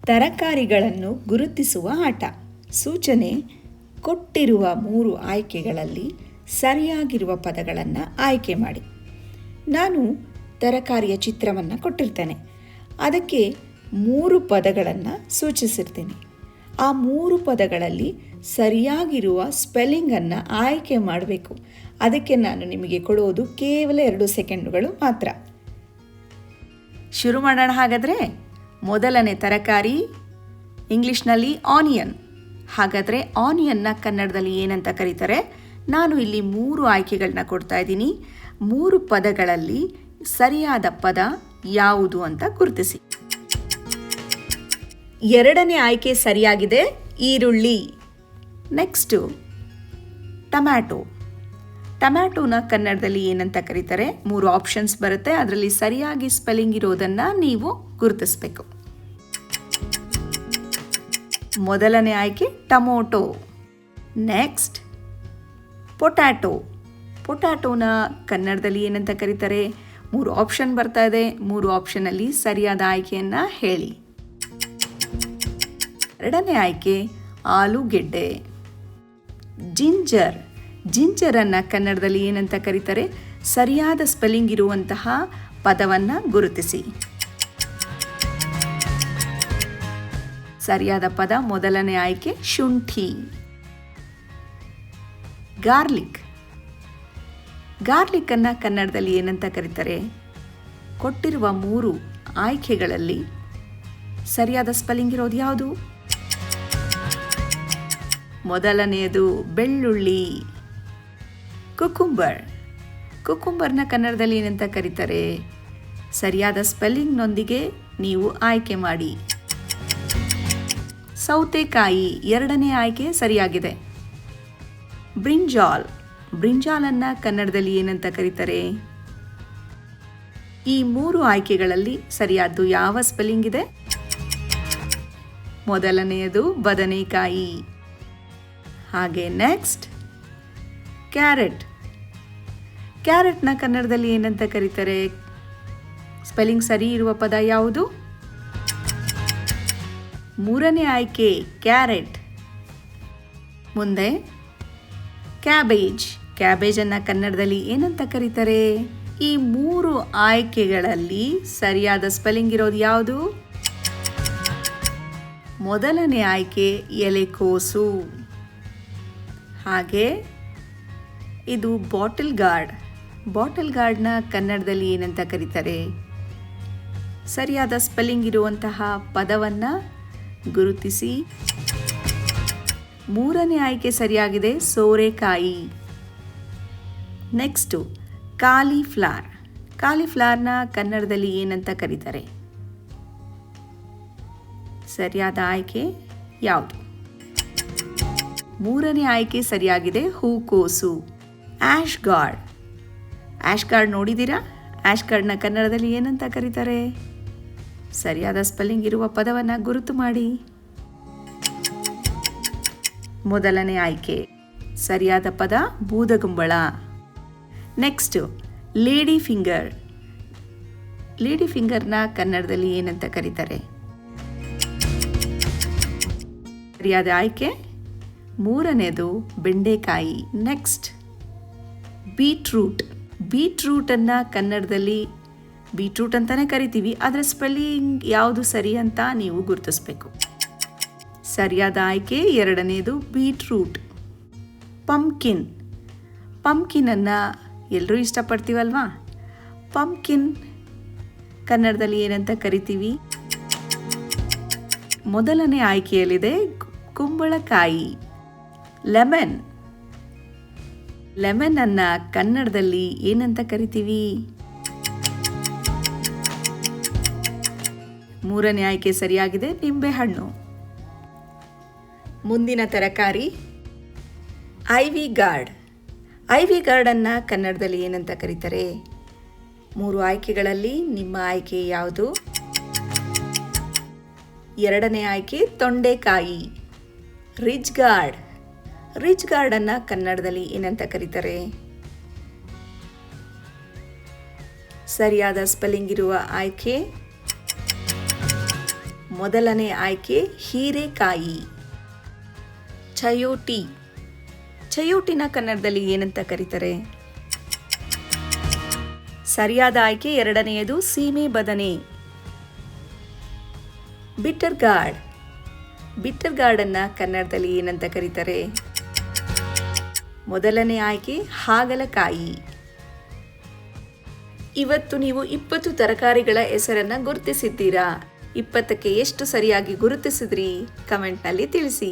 ತರಕಾರಿಗಳನ್ನು ಗುರುತಿಸುವ ಆಟ. ಸೂಚನೆ: ಕೊಟ್ಟಿರುವ 3 ಆಯ್ಕೆಗಳಲ್ಲಿ ಸರಿಯಾಗಿರುವ ಪದಗಳನ್ನು ಆಯ್ಕೆ ಮಾಡಿ. ನಾನು ತರಕಾರಿಯ ಚಿತ್ರವನ್ನು ಕೊಟ್ಟಿರ್ತೇನೆ. ಅದಕ್ಕೆ 3 ಪದಗಳನ್ನು ಸೂಚಿಸಿರ್ತೀನಿ. ಆ 3 ಪದಗಳಲ್ಲಿ ಸರಿಯಾಗಿರುವ ಸ್ಪೆಲ್ಲಿಂಗನ್ನು ಆಯ್ಕೆ ಮಾಡಬೇಕು. ಅದಕ್ಕೆ ನಾನು ನಿಮಗೆ ಕೊಡುವುದು ಕೇವಲ 2 ಸೆಕೆಂಡುಗಳು ಮಾತ್ರ. ಶುರು ಮಾಡೋಣ ಹಾಗಾದರೆ. ಮೊದಲನೇ ತರಕಾರಿ ಇಂಗ್ಲಿಷ್ನಲ್ಲಿ ಆನಿಯನ್. ಹಾಗಾದರೆ ಆನಿಯನ್ನ ಕನ್ನಡದಲ್ಲಿ ಏನಂತ ಕರೀತಾರೆ? ನಾನು ಇಲ್ಲಿ 3 ಆಯ್ಕೆಗಳನ್ನ ಕೊಡ್ತಾ ಇದ್ದೀನಿ. 3 ಪದಗಳಲ್ಲಿ ಸರಿಯಾದ ಪದ ಯಾವುದು ಅಂತ ಗುರುತಿಸಿ. ಎರಡನೇ ಆಯ್ಕೆ ಸರಿಯಾಗಿದೆ, ಈರುಳ್ಳಿ. Next tomato. ಟೊಮ್ಯಾಟೋನ ಕನ್ನಡದಲ್ಲಿ ಏನಂತ ಕರೀತಾರೆ? 3 ಆಪ್ಷನ್ಸ್ ಬರುತ್ತೆ. ಅದರಲ್ಲಿ ಸರಿಯಾಗಿ ಸ್ಪೆಲ್ಲಿಂಗ್ ಇರೋದನ್ನು ನೀವು ಗುರುತಿಸಬೇಕು. ಮೊದಲನೇ ಆಯ್ಕೆ ಟೊಮೊಟೊ. Next potato. ಪೊಟ್ಯಾಟೋನ ಕನ್ನಡದಲ್ಲಿ ಏನಂತ ಕರೀತಾರೆ? 3 ಆಪ್ಷನ್ ಬರ್ತಾ ಇದೆ. 3 ಆಪ್ಷನಲ್ಲಿ ಸರಿಯಾದ ಆಯ್ಕೆಯನ್ನು ಹೇಳಿ. ಎರಡನೇ ಆಯ್ಕೆ ಆಲೂಗೆಡ್ಡೆ. ಜಿಂಜರ್. ಜಿಂಜರನ್ನು ಕನ್ನಡದಲ್ಲಿ ಏನಂತ ಕರೀತಾರೆ? ಸರಿಯಾದ ಸ್ಪೆಲ್ಲಿಂಗ್ ಇರುವಂತಹ ಪದವನ್ನು ಗುರುತಿಸಿ. ಸರಿಯಾದ ಪದ ಮೊದಲನೇ ಆಯ್ಕೆ ಶುಂಠಿ. ಗಾರ್ಲಿಕ್. ಗಾರ್ಲಿಕ್ಕನ್ನು ಕನ್ನಡದಲ್ಲಿ ಏನಂತ ಕರೀತಾರೆ? ಕೊಟ್ಟಿರುವ 3 ಆಯ್ಕೆಗಳಲ್ಲಿ ಸರಿಯಾದ ಸ್ಪೆಲ್ಲಿಂಗ್ ಇರೋದು ಯಾವುದು? ಮೊದಲನೆಯದು ಬೆಳ್ಳುಳ್ಳಿ. ಕುಕುಂಬರ್. ಕುಕುಂಬರ್ನ ಕನ್ನಡದಲ್ಲಿ ಏನಂತ ಕರೀತಾರೆ? ಸರಿಯಾದ ಸ್ಪೆಲ್ಲಿಂಗ್ನೊಂದಿಗೆ ನೀವು ಆಯ್ಕೆ ಮಾಡಿ. ಸೌತೆಕಾಯಿ. ಎರಡನೇ ಆಯ್ಕೆ ಸರಿಯಾಗಿದೆ. ಬ್ರಿಂಜಾಲ್. ಬ್ರಿಂಜಾಲನ್ನು ಕನ್ನಡದಲ್ಲಿ ಏನಂತ ಕರೀತಾರೆ? ಈ 3 ಆಯ್ಕೆಗಳಲ್ಲಿ ಸರಿಯಾದ್ದು ಯಾವ ಸ್ಪೆಲ್ಲಿಂಗ್ ಇದೆ? ಮೊದಲನೆಯದು ಬದನೆಕಾಯಿ. ಹಾಗೆ ನೆಕ್ಸ್ಟ್ ಕ್ಯಾರೆಟ್. ಕ್ಯಾರೆಟ್ನ ಕನ್ನಡದಲ್ಲಿ ಏನಂತ ಕರೀತಾರೆ? ಸ್ಪೆಲ್ಲಿಂಗ್ ಸರಿ ಇರುವ ಪದ ಯಾವುದು? ಮೂರನೇ ಆಯ್ಕೆ ಕ್ಯಾರೆಟ್. ಮುಂದೆ ಕ್ಯಾಬೇಜ್. ಕ್ಯಾಬೇಜನ್ನು ಕನ್ನಡದಲ್ಲಿ ಏನಂತ ಕರೀತಾರೆ? ಈ 3 ಆಯ್ಕೆಗಳಲ್ಲಿ ಸರಿಯಾದ ಸ್ಪೆಲ್ಲಿಂಗ್ ಇರೋದು ಯಾವುದು? ಮೊದಲನೇ ಆಯ್ಕೆ ಎಲೆಕೋಸು. ಹಾಗೆ ಇದು ಬಾಟಲ್ ಗಾರ್ಡ್. ಬಾಟಲ್ ಗಾರ್ಡ್ನ ಕನ್ನಡದಲ್ಲಿ ಏನಂತ ಕರೀತಾರೆ? ಸರಿಯಾದ ಸ್ಪೆಲ್ಲಿಂಗ್ ಇರುವಂತಹ ಪದವನ್ನು ಗುರುತಿಸಿ. ಮೂರನೇ ಆಯ್ಕೆ ಸರಿಯಾಗಿದೆ, ಸೋರೆಕಾಯಿ. Next cauliflower. ಕಾಲಿಫ್ಲವರ್ನ ಕನ್ನಡದಲ್ಲಿ ಏನಂತ ಕರೀತಾರೆ? ಸರಿಯಾದ ಆಯ್ಕೆ ಯಾವುದು? ಮೂರನೇ ಆಯ್ಕೆ ಸರಿಯಾಗಿದೆ, ಹೂಕೋಸು. ಆಶ್ ಗಾರ್ಡ್. ಆಶ್ ಗಾರ್ಡ್ ನೋಡಿದ್ದೀರಾ? ಆಶ್ ಗಾರ್ಡ್ನ ಕನ್ನಡದಲ್ಲಿ ಏನಂತ ಕರೀತಾರೆ? ಸರಿಯಾದ ಸ್ಪೆಲ್ಲಿಂಗ್ ಇರುವ ಪದವನ್ನು ಗುರುತು ಮಾಡಿ. ಮೊದಲನೇ ಆಯ್ಕೆ ಸರಿಯಾದ ಪದ ಬೂದಗುಂಬಳ. Next lady finger. ಲೇಡಿ ಫಿಂಗರ್ನ ಕನ್ನಡದಲ್ಲಿ ಏನಂತ ಕರೀತಾರೆ? ಸರಿಯಾದ ಆಯ್ಕೆ ಮೂರನೇದು ಬೆಂಡೆಕಾಯಿ. Next beetroot. ಬೀಟ್ರೂಟನ್ನು ಕನ್ನಡದಲ್ಲಿ ಬೀಟ್ರೂಟ್ ಅಂತಲೇ ಕರಿತೀವಿ, ಅದರ ಸ್ಪೆಲ್ಲಿಂಗ್ ಯಾವುದು ಸರಿ ಅಂತ ನೀವು ಗುರುತಿಸಬೇಕು. ಸರಿಯಾದ ಆಯ್ಕೆ ಎರಡನೇದು ಬೀಟ್ರೂಟ್. ಪಂಪ್ಕಿನ್. ಪಂಪ್ಕಿನನ್ನು ಎಲ್ಲರೂ ಇಷ್ಟಪಡ್ತೀವಲ್ವಾ? ಪಂಪ್ಕಿನ್ ಕನ್ನಡದಲ್ಲಿ ಏನಂತ ಕರಿತೀವಿ? ಮೊದಲನೇ ಆಯ್ಕೆಯಲ್ಲಿದೆ ಕುಂಬಳಕಾಯಿ. ಲೆಮನ್. ಲೆಮನ್ ಅನ್ನ ಕನ್ನಡದಲ್ಲಿ ಏನಂತ ಕರಿತೀವಿ? ಮೂರನೇ ಆಯ್ಕೆ ಸರಿಯಾಗಿದೆ, ನಿಂಬೆಹಣ್ಣು. ಮುಂದಿನ ತರಕಾರಿ ಐವಿ ಗಾರ್ಡ್. ಐವಿ ಗಾರ್ಡನ್ನು ಕನ್ನಡದಲ್ಲಿ ಏನಂತ ಕರೀತಾರೆ? 3 ಆಯ್ಕೆಗಳಲ್ಲಿ ನಿಮ್ಮ ಆಯ್ಕೆ ಯಾವುದು? ಎರಡನೇ ಆಯ್ಕೆ ತೊಂಡೆಕಾಯಿ. Rich guard. ರಿಚ್ ಗಾರ್ಡನ್ನು ಕನ್ನಡದಲ್ಲಿ ಏನಂತ ಕರೀತಾರೆ? ಸರಿಯಾದ ಸ್ಪೆಲ್ಲಿಂಗ್ ಇರುವ ಆಯ್ಕೆ ಮೊದಲನೇ ಆಯ್ಕೆ ಹೀರೆಕಾಯಿ. ಚಯೋಟಿ. ಚಯೋಟಿನ ಕನ್ನಡದಲ್ಲಿ ಏನಂತ ಕರೀತಾರೆ? ಸರಿಯಾದ ಆಯ್ಕೆ ಎರಡನೆಯದು ಸೀಮೆ ಬದನೆ. Bitter guard. ಬಿಟರ್ ಗಾರ್ಡನ್ನ ಕನ್ನಡದಲ್ಲಿ ಏನಂತ ಕರೀತಾರೆ? ಮೊದಲನೇ ಆಯ್ಕೆ ಹಾಗಲಕಾಯಿ. ಇವತ್ತು ನೀವು 20 ತರಕಾರಿಗಳ ಹೆಸರನ್ನ ಗುರುತಿಸಿದ್ದೀರಾ. 20ಕ್ಕೆ ಎಷ್ಟು ಸರಿಯಾಗಿ ಗುರುತಿಸಿದ್ರಿ? ಕಮೆಂಟ್ನಲ್ಲಿ ತಿಳಿಸಿ.